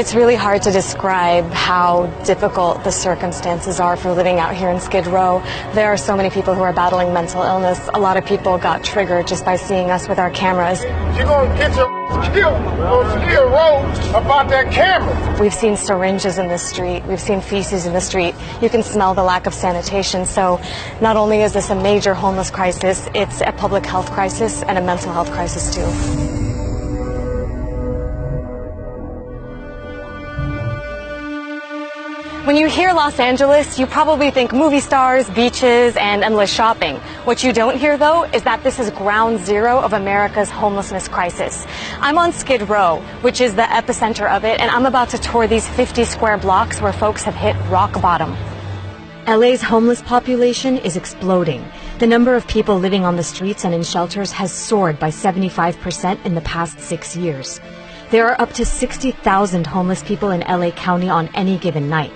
It's really hard to describe how difficult the circumstances are for living out here in Skid Row. There are so many people who are battling mental illness. A lot of people got triggered just by seeing us with our cameras. You're going to get your killed on Skid Row about that camera. We've seen syringes in the street. We've seen feces in the street. You can smell the lack of sanitation. So not only is this a major homeless crisis, it's a public health crisis and a mental health crisis too. When you hear Los Angeles, you probably think movie stars, beaches, and endless shopping. What you don't hear, though, is that this is ground zero of America's homelessness crisis. I'm on Skid Row, which is the epicenter of it, and I'm about to tour these 50 square blocks where folks have hit rock bottom. LA's homeless population is exploding. The number of people living on the streets and in shelters has soared by 75% in the past 6 years. There are up to 60,000 homeless people in LA County on any given night.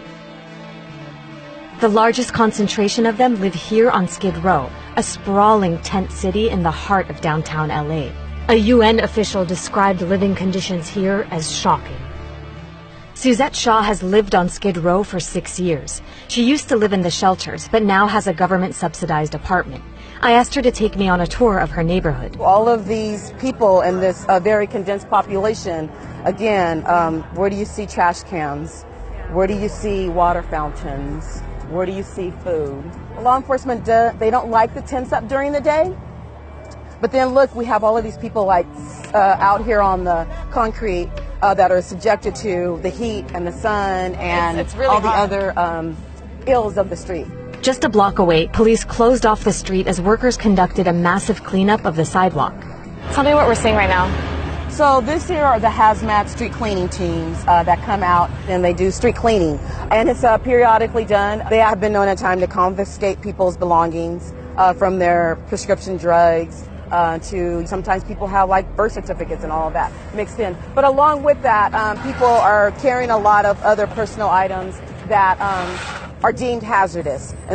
The largest concentration of them live here on Skid Row, a sprawling tent city in the heart of downtown LA. A UN official described living conditions here as shocking. Suzette Shaw has lived on Skid Row for 6 years. She used to live in the shelters, but now has a government-subsidized apartment. I asked her to take me on a tour of her neighborhood. All of these people in this very condensed population, again, where do you see trash cans? Where do you see water fountains? Where do you see food? Law enforcement, they don't like the tents up during the day. But then look, we have all of these people like out here on the concrete that are subjected to the heat and the sun and it's really all the hot. other ills of the street. Just a block away, police closed off the street as workers conducted a massive cleanup of the sidewalk. Tell me what we're seeing right now. So this here are the hazmat street cleaning teams that come out and they do street cleaning. And it's periodically done. They have been known at time to confiscate people's belongings from their prescription drugs to sometimes people have like birth certificates and all of that mixed in. But along with that, people are carrying a lot of other personal items that are deemed hazardous.